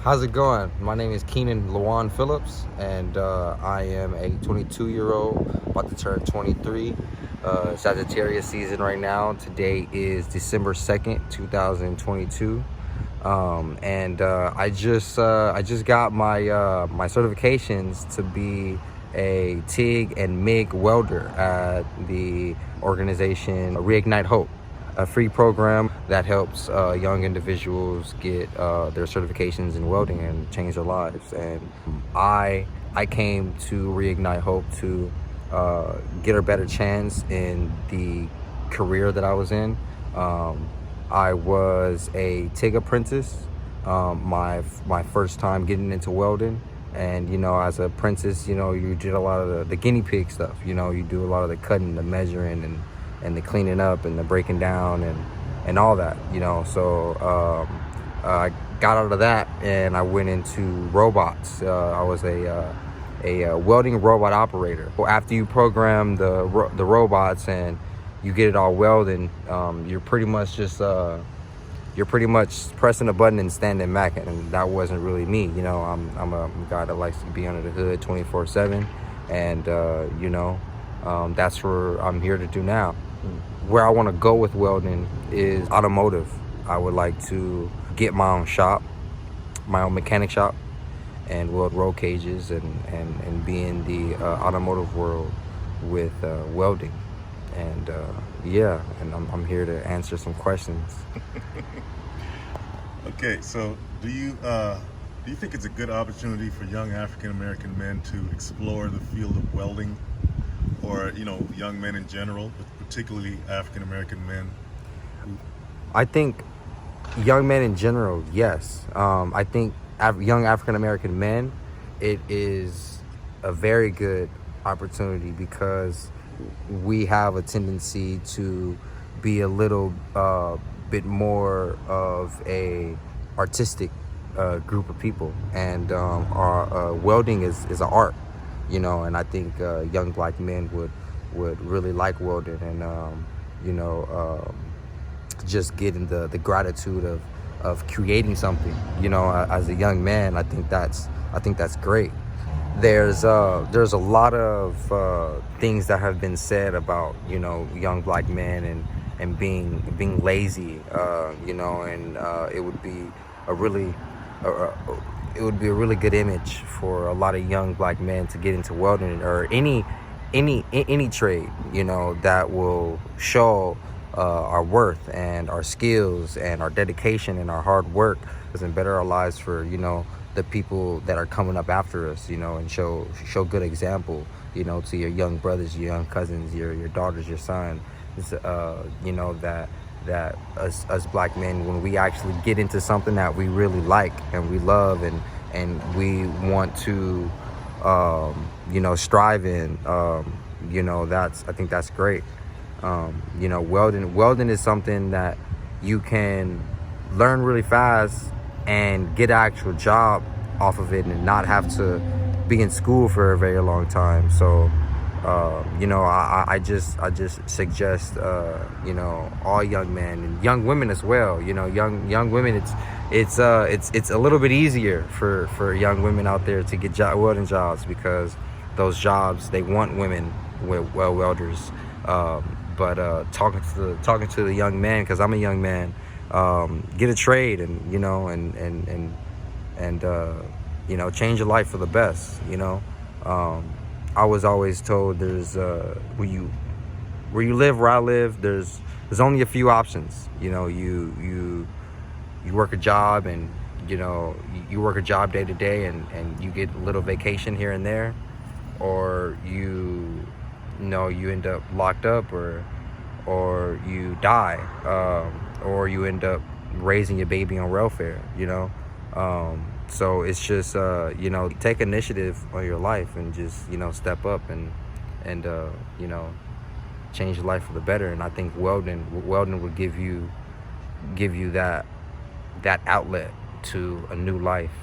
How's it going? My name is Keenan Lawan Phillips, and I am a 22-year-old, about to turn 23. Sagittarius season right now. Today is December 2nd, 2022. I just got my certifications to be a TIG and MIG welder at the organization ReIgnite Hope, a free program that helps young individuals get their certifications in welding and change their lives. And I came to ReIgnite Hope to get a better chance in the career that I was in. I was a TIG apprentice, my first time getting into welding. And, as an apprentice, you did a lot of the guinea pig stuff. You do a lot of the cutting, the measuring, and the cleaning up and the breaking down and all that, So I got out of that and I went into robots. I was a welding robot operator. Well, after you program the robots and you get it all welding, you're pretty much just pressing a button and standing back, and that wasn't really me. I'm a guy that likes to be under the hood 24/7, and that's what I'm here to do now. Where I want to go with welding is automotive. I would like to get my own shop, my own mechanic shop, and weld roll cages and be in the automotive world with welding. And and I'm here to answer some questions. Okay, so do you think it's a good opportunity for young African American men to explore the field of welding, or young men in general, but particularly African American men? I think young men in general, yes. I think young African American men, it is a very good opportunity because we have a tendency to be a little bit more of a artistic group of people, and our welding is an art, and I think young black men would really like welding, and just getting the gratitude of creating something. As a young man, I think that's great. There's a lot of things that have been said about young black men and being lazy, and it would be a really good image for a lot of young black men to get into welding or any trade, that will show our worth and our skills and our dedication and our hard work, and better our lives for the people that are coming up after us, and show good example, to your young brothers, your young cousins, your daughters, your son. That us black men, when we actually get into something that we really like and we love and we want to strive in, I think that's great. Welding is something that you can learn really fast and get an actual job off of it and not have to be in school for a very long time. So I just suggest all young men and young women as well. Young women, it's a little bit easier for young women out there to get welding jobs, because those jobs, they want women welders. But talking to the young man, because I'm a young man, get a trade and change your life for the best. I was always told there's where you live, where I live, there's only a few options. You work a job, and you work a job day to day, and you get a little vacation here and there, or you end up locked up, or you die, or you end up raising your baby on welfare. So it's just take initiative on your life and just step up and change your life for the better. And I think welding would give you that outlet to a new life,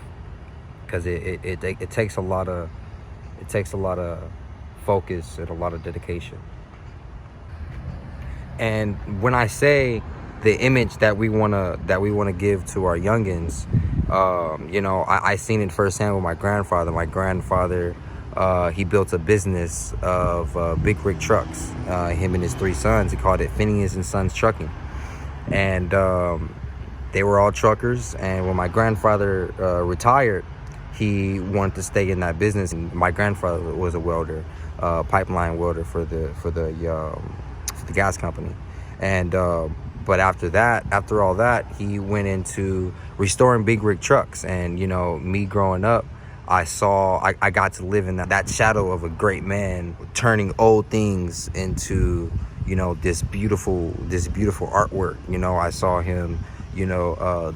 because it takes a lot of focus and a lot of dedication. And when I say the image that we wanna give to our youngins I seen it firsthand with my grandfather. My grandfather, he built a business of big rig trucks. Him and his 3 sons, he called it Phineas and Sons Trucking. And they were all truckers. And when my grandfather retired, he wanted to stay in that business. And my grandfather was a welder, pipeline welder for the gas company. And but after all that, he went into restoring big rig trucks. And me growing up, I got to live in that shadow of a great man, turning old things into this beautiful artwork. I saw him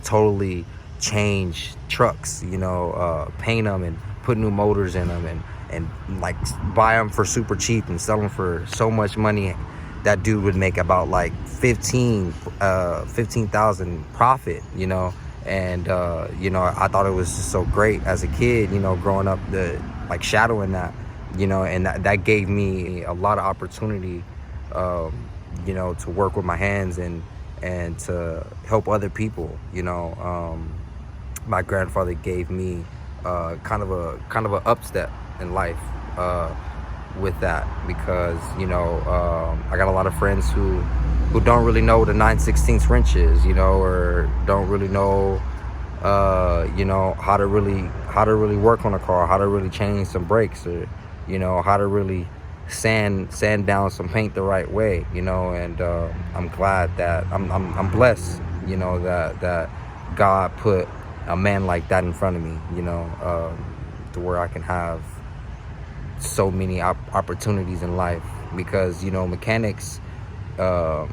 totally change trucks, paint them and put new motors in them, and like buy them for super cheap and sell them for so much money. That dude would make about like 15,000 profit, and I thought it was just so great as a kid, growing up, shadowing that, and that gave me a lot of opportunity, to work with my hands and to help other people. My grandfather gave me kind of a upstep in life with that, because I got a lot of friends who don't really know what a 9/16 wrench is, or don't really know how to really work on a car, how to really change some brakes, or how to really sand down some paint the right way, and I'm glad that I'm blessed, that God put a man like that in front of me, to where I can have so many opportunities in life. Because mechanics can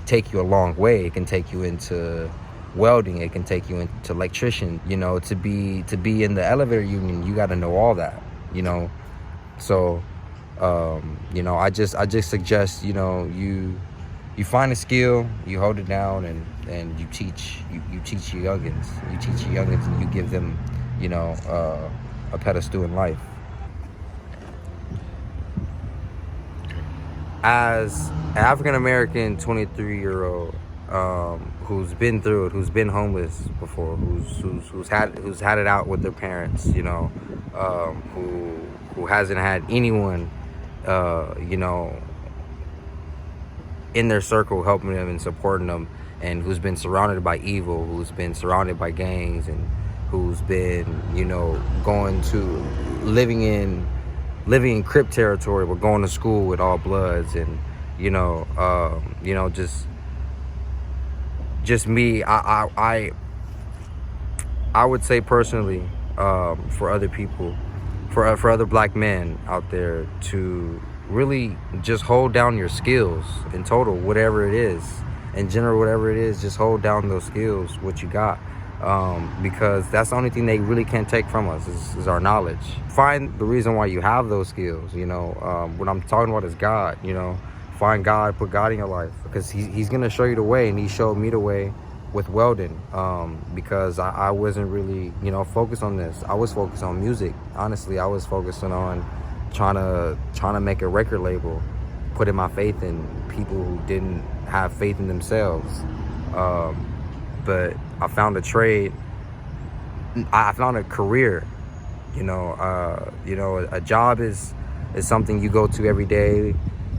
take you a long way. It can take you into welding, it can take you into electrician. To be in the elevator union, you got to know all that, so I just suggest you find a skill, you hold it down, and you teach your youngins, and you give them a pedestal in life. As an African American 23-year-old who's been through it, who's been homeless before, who's had it out with their parents, who hasn't had anyone in their circle helping them and supporting them, and who's been surrounded by evil, who's been surrounded by gangs, and who's been going to living in Crip territory, but going to school with all bloods, and just me. I would say personally, for other people, for other black men out there, to really just hold down your skills in total, whatever it is, in general, whatever it is, just hold down those skills, what you got. Because that's the only thing they really can't take from us is our knowledge. Find the reason why you have those skills. What I'm talking about is God. Find God, put God in your life, because he's gonna show you the way, and he showed me the way with welding. Because I wasn't really focused on this. I was focused on music. Honestly, I was focusing on trying to make a record label, putting my faith in people who didn't have faith in themselves. But I found a trade. I found a career. A job is something you go to every day,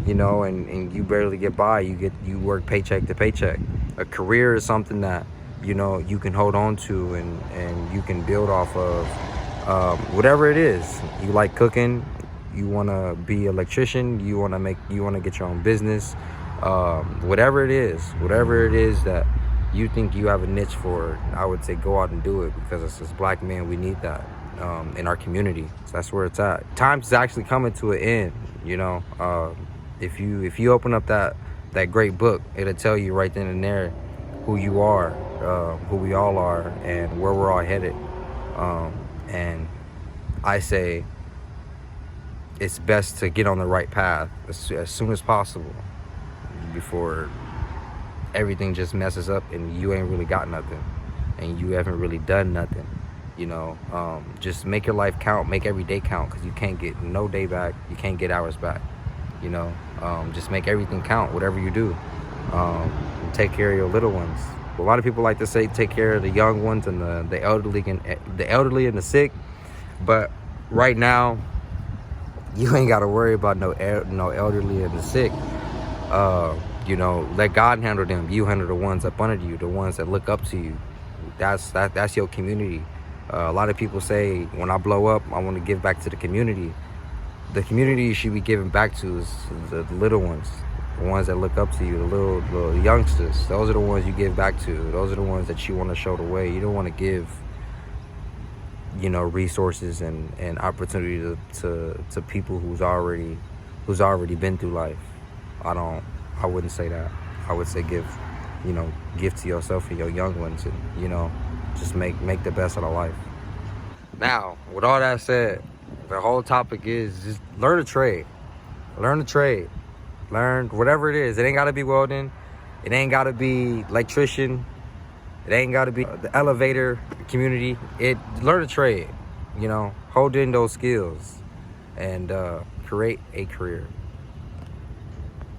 and you barely get by. You work paycheck to paycheck. A career is something that you can hold on to, and you can build off of. Whatever it is, you like cooking, you want to be an electrician, you want to get your own business. Whatever it is that you think you have a niche for, I would say go out and do it, because as black men, we need that in our community. So that's where it's at. Time's actually coming to an end. If you open up that great book, it'll tell you right then and there who you are, who we all are, and where we're all headed. And I say it's best to get on the right path as soon as possible, before everything just messes up and you ain't really got nothing, and you haven't really done nothing. Just make your life count, make every day count, because you can't get no day back, you can't get hours back. Just make everything count, whatever you do. Take care of your little ones. A lot of people like to say take care of the young ones and the elderly and the sick. But right now, you ain't got to worry about no elderly and the sick. Let God handle them. You handle the ones up under you, the ones that look up to you. That's your community. A lot of people say, when I blow up, I want to give back to the community. The community you should be giving back to is the little ones, the ones that look up to you, the little youngsters. Those are the ones you give back to. Those are the ones that you want to show the way. You don't want to give, resources and opportunity to people who's already been through life. I wouldn't say that. I would say give to yourself and your young ones, and just make the best of the life. Now, with all that said, the whole topic is just learn a trade. Learn a trade. Learn whatever it is. It ain't gotta be welding. It ain't gotta be electrician. It ain't gotta be the elevator community. Learn a trade. Hold in those skills and create a career.